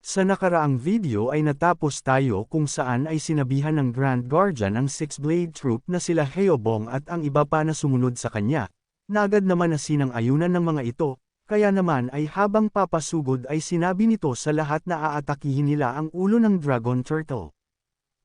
Sa nakaraang video ay natapos tayo kung saan ay sinabihan ng Grand Guardian ang Six-Blade Troop na sila Heobong at ang iba pa na sumunod sa kanya, na agad naman na sinang-ayunan ng mga ito, kaya naman ay habang papasugod ay sinabi nito sa lahat na aatakihin nila ang ulo ng Dragon Turtle.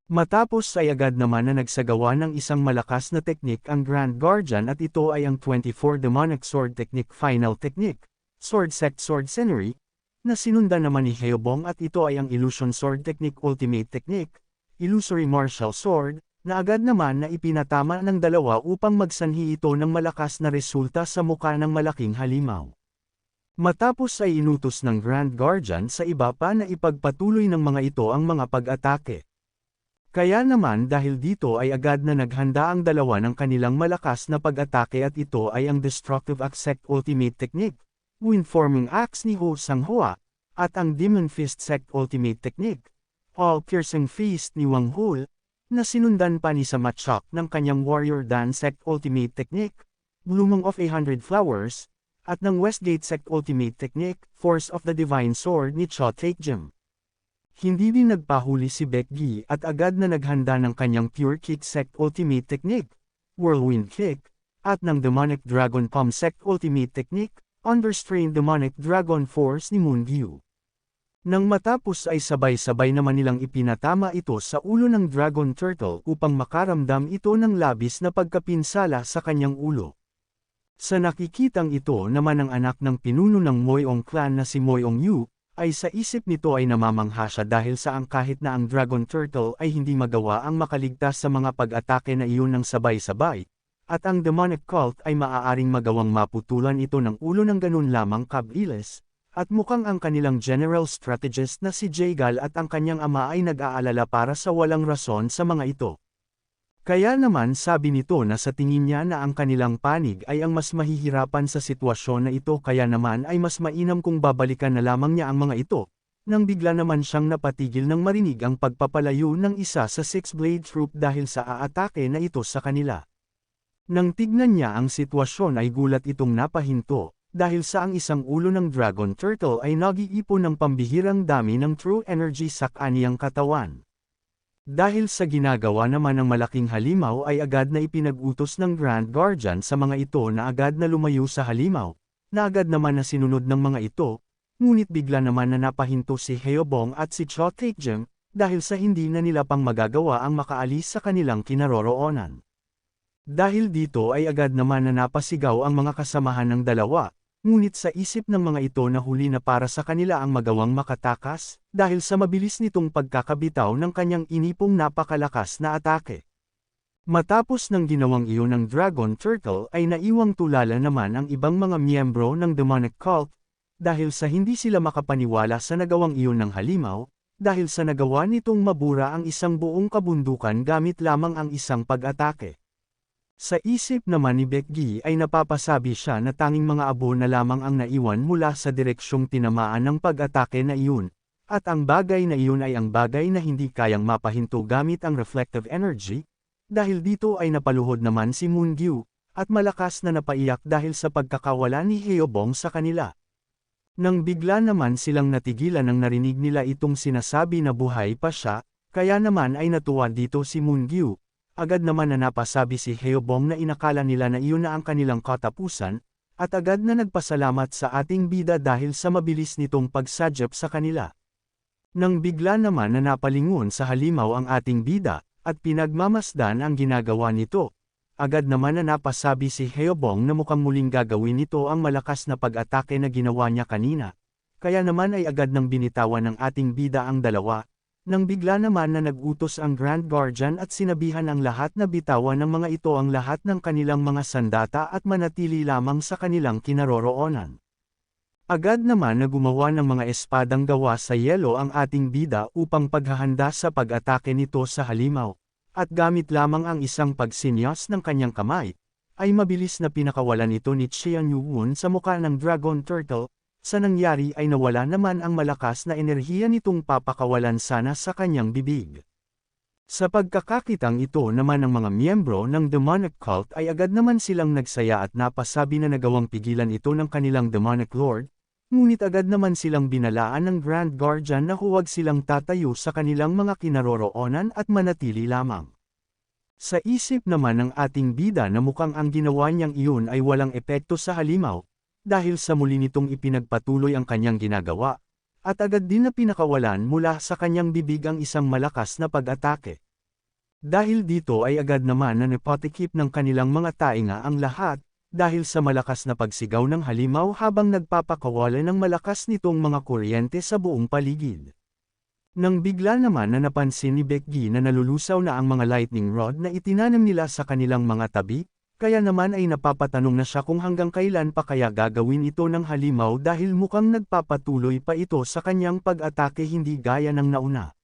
Matapos ay agad naman na nagsagawa ng isang malakas na teknik ang Grand Guardian at ito ay ang 24 Demonic Sword Technique Final Technique, Sword Sect Sword Scenery, na sinundan naman ni Heobong at ito ay ang Illusion Sword Technique Ultimate Technique, Illusory Martial Sword, na agad naman na ipinatama ng dalawa upang magsanhi ito ng malakas na resulta sa muka ng malaking halimaw. Matapos ay inutos ng Grand Guardian sa iba pa na ipagpatuloy ng mga ito ang mga pag-atake. Kaya naman dahil dito ay agad na naghanda ang dalawa ng kanilang malakas na pag-atake at ito ay ang Destructive Axe Sect Ultimate Technique, Wind-Forming Axe ni Ho Sang-hwa, at ang Demon Fist Sect Ultimate Technique, All-Piercing Fist ni Wang Hul, na sinundan pa ni Samachok ng kanyang Warrior Dance Sect Ultimate Technique, Blooming of 100 Flowers, at ng Westgate Sect Ultimate Technique, Force of the Divine Sword ni Cho Taekjem. Hindi din nagpahuli si Baekgi at agad na naghanda ng kanyang Pure Kick Sect Ultimate Technique, Whirlwind Kick, at ng Demonic Dragon Palm Sect Ultimate Technique, Understrained Demonic Dragon Force ni Moongyu. Nang matapos ay sabay-sabay naman nilang ipinatama ito sa ulo ng Dragon Turtle upang makaramdam ito ng labis na pagkapinsala sa kanyang ulo. Sa nakikitang ito naman ang anak ng pinuno ng Moyong clan na si Moyong Yu, ay sa isip nito ay namamangha siya dahil saang kahit na ang Dragon Turtle ay hindi magawa ang makaligtas sa mga pag-atake na iyon ng sabay-sabay, at ang demonic cult ay maaaring magawang maputulan ito ng ulo ng ganun lamang kabilis, at mukhang ang kanilang general strategist na si Jaegal at ang kanyang ama ay nag-aalala para sa walang rason sa mga ito. Kaya naman sabi nito na sa tingin niya na ang kanilang panig ay ang mas mahihirapan sa sitwasyon na ito kaya naman ay mas mainam kung babalikan na lamang niya ang mga ito, nang bigla naman siyang napatigil nang marinig ang pagpapalayo ng isa sa Six-Blade Troop dahil sa aatake na ito sa kanila. Nang tignan niya ang sitwasyon ay gulat itong napahinto, dahil sa ang isang ulo ng Dragon Turtle ay nag-iipon ng pambihirang dami ng true energy sa kaniyang katawan. Dahil sa ginagawa naman ng malaking halimaw ay agad na ipinag-utos ng Grand Guardian sa mga ito na agad na lumayo sa halimaw, na agad naman na sinunod ng mga ito, ngunit bigla naman na napahinto si Heobong at si Cho Taekjem, dahil sa hindi na nila pang magagawa ang makaalis sa kanilang kinaroroonan. Dahil dito ay agad naman na napasigaw ang mga kasamahan ng dalawa, ngunit sa isip ng mga ito na huli na para sa kanila ang magawang makatakas, dahil sa mabilis nitong pagkakabitaw ng kanyang inipong napakalakas na atake. Matapos ng ginawang iyon ng Dragon Turtle ay naiwang tulala naman ang ibang mga miyembro ng demonic cult, dahil sa hindi sila makapaniwala sa nagawang iyon ng halimaw, dahil sa nagawa nitong mabura ang isang buong kabundukan gamit lamang ang isang pag-atake. Sa isip naman ni Baekgi ay napapasabi siya na tanging mga abo na lamang ang naiwan mula sa direksyong tinamaan ng pag-atake na iyon, at ang bagay na iyon ay ang bagay na hindi kayang mapahinto gamit ang reflective energy, dahil dito ay napaluhod naman si Moongyu, at malakas na napaiyak dahil sa pagkakawala ni Heobong sa kanila. Nang bigla naman silang natigilan nang narinig nila itong sinasabi na buhay pa siya, kaya naman ay natuwa dito si Moongyu. Agad naman na napasabi si Heobong na inakala nila na iyon na ang kanilang katapusan, at agad na nagpasalamat sa ating bida dahil sa mabilis nitong pagsadyap sa kanila. Nang bigla naman na napalingon sa halimaw ang ating bida, at pinagmamasdan ang ginagawa nito, agad naman na napasabi si Heobong na mukhang muling gagawin nito ang malakas na pag-atake na ginawa niya kanina, kaya naman ay agad nang binitawan ng ating bida ang dalawa. Nang bigla naman na nag-utos ang Grand Guardian at sinabihan ang lahat na bitawan ng mga ito ang lahat ng kanilang mga sandata at manatili lamang sa kanilang kinaroroonan. Agad naman na gumawa ng mga espadang gawa sa yelo ang ating bida upang paghahanda sa pag-atake nito sa halimaw, at gamit lamang ang isang pagsinyas ng kanyang kamay, ay mabilis na pinakawalan ito ni Xian Yuwon sa mukha ng Dragon Turtle. Sa nangyari ay nawala naman ang malakas na enerhiya nitong papakawalan sana sa kanyang bibig. Sa pagkakakitang ito naman ng mga miyembro ng demonic cult ay agad naman silang nagsaya at napasabi na nagawang pigilan ito ng kanilang demonic lord, ngunit agad naman silang binalaan ng Grand Guardian na huwag silang tatayo sa kanilang mga kinaroroonan at manatili lamang. Sa isip naman ng ating bida na mukhang ang ginawa niyang iyon ay walang epekto sa halimaw, dahil sa muli nitong ipinagpatuloy ang kanyang ginagawa, at agad din na pinakawalan mula sa kanyang bibig ang isang malakas na pag-atake. Dahil dito ay agad naman na napatikip ng kanilang mga tainga ang lahat, dahil sa malakas na pagsigaw ng halimaw habang nagpapakawalan ng malakas nitong mga kuryente sa buong paligid. Nang bigla naman na napansin ni Becky na nalulusaw na ang mga lightning rod na itinanam nila sa kanilang mga tabi, kaya naman ay napapatanong na siya kung hanggang kailan pa kaya gagawin ito ng halimaw dahil mukhang nagpapatuloy pa ito sa kanyang pag-atake hindi gaya ng nauna.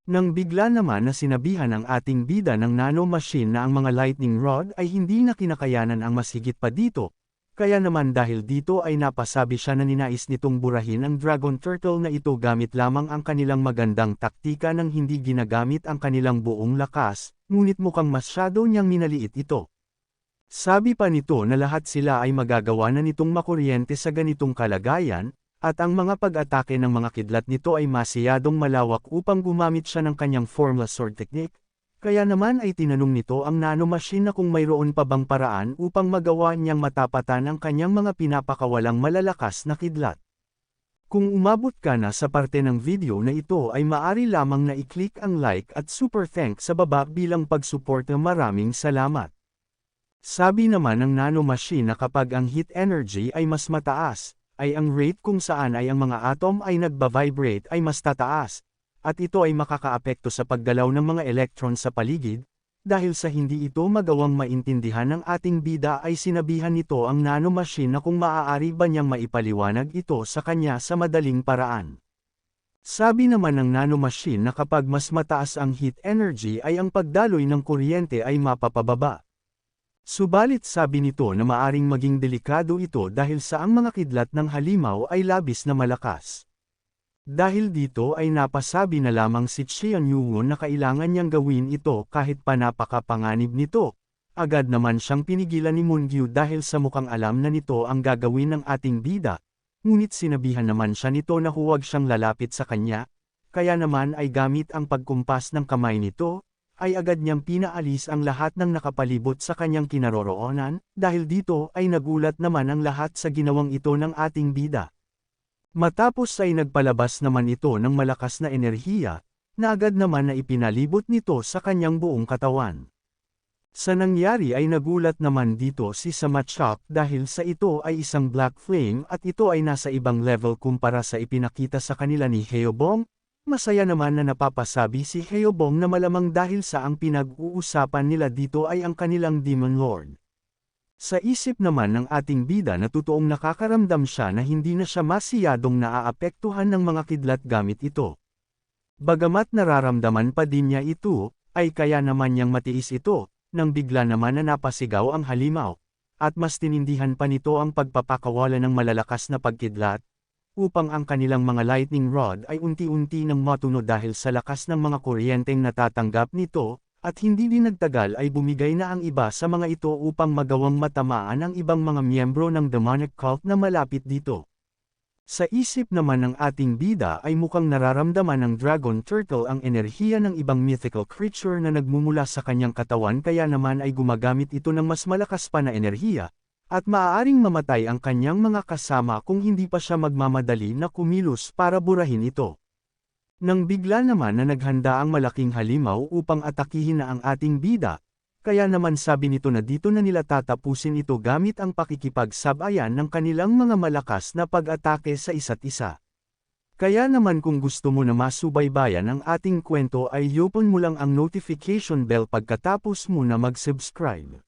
Nang bigla naman na sinabihan ang ating bida ng nanomachine na ang mga lightning rod ay hindi na kinakayanan ang mas higit pa dito, kaya naman dahil dito ay napasabi siya na ninais nitong burahin ang dragon turtle na ito gamit lamang ang kanilang magandang taktika nang hindi ginagamit ang kanilang buong lakas, ngunit mukhang masyado niyang minaliit ito. Sabi pa nito na lahat sila ay magagawa na nitong makuryente sa ganitong kalagayan, at ang mga pag-atake ng mga kidlat nito ay masyadong malawak upang gumamit siya ng kanyang formless sword technique. Kaya naman ay tinanong nito ang nanomachine na kung mayroon pa bang paraan upang magawa niyang matapatan ang kanyang mga pinapakawalang malalakas na kidlat. Kung umabot ka na sa parte ng video na ito ay maaari lamang na i-click ang like at super thanks sa baba bilang pagsuporta. Maraming salamat. Sabi naman ng nanomachine na kapag ang heat energy ay mas mataas, ay ang rate kung saan ay ang mga atom ay nagba-vibrate ay mas tataas. At ito ay makakaapekto sa paggalaw ng mga electron sa paligid, dahil sa hindi ito magawang maintindihan ng ating bida ay sinabihan nito ang nanomachine na kung maaari ba niyang maipaliwanag ito sa kanya sa madaling paraan. Sabi naman ng nanomachine na kapag mas mataas ang heat energy ay ang pagdaloy ng kuryente ay mapapababa. Subalit sabi nito na maaring maging delikado ito dahil sa ang mga kidlat ng halimaw ay labis na malakas. Dahil dito ay napasabi na lamang si Xian Yuwon na kailangan niyang gawin ito kahit pa napakapanganib nito. Agad naman siyang pinigilan ni Moongyu dahil sa mukhang alam na nito ang gagawin ng ating bida, ngunit sinabihan naman siya nito na huwag siyang lalapit sa kanya, kaya naman ay gamit ang pagkumpas ng kamay nito, ay agad niyang pinaalis ang lahat ng nakapalibot sa kanyang kinaroroonan, dahil dito ay nagulat naman ang lahat sa ginawang ito ng ating bida. Matapos ay nagpalabas naman ito ng malakas na enerhiya, na agad naman na ipinalibot nito sa kanyang buong katawan. Sa nangyari ay nagulat naman dito si Samachok dahil sa ito ay isang black flame at ito ay nasa ibang level kumpara sa ipinakita sa kanila ni Heobong. Masaya naman na napapasabi si Heobong na malamang dahil sa ang pinag-uusapan nila dito ay ang kanilang Demon Lord. Sa isip naman ng ating bida na totoong nakakaramdam siya na hindi na siya masyadong naaapektuhan ng mga kidlat gamit ito. Bagamat nararamdaman pa din niya ito, ay kaya naman niyang matiis ito, nang bigla naman na napasigaw ang halimaw, at mas tinindihan pa nito ang pagpapakawala ng malalakas na pagkidlat, upang ang kanilang mga lightning rod ay unti-unti nang matuno dahil sa lakas ng mga kuryenteng natatanggap nito, at hindi din nagtagal ay bumigay na ang iba sa mga ito upang magawang matamaan ang ibang mga miyembro ng demonic cult na malapit dito. Sa isip naman ng ating bida ay mukhang nararamdaman ng dragon turtle ang enerhiya ng ibang mythical creature na nagmumula sa kanyang katawan kaya naman ay gumagamit ito ng mas malakas pa na enerhiya, at maaaring mamatay ang kanyang mga kasama kung hindi pa siya magmamadali na kumilos para burahin ito. Nang bigla naman na naghanda ang malaking halimaw upang atakihin na ang ating bida, kaya naman sabi nito na dito na nila tatapusin ito gamit ang pakikipagsabayan ng kanilang mga malakas na pag-atake sa isa't isa. Kaya naman kung gusto mo na masubaybayan ang ating kwento ay i-open mo lang ang notification bell pagkatapos mo na mag-subscribe.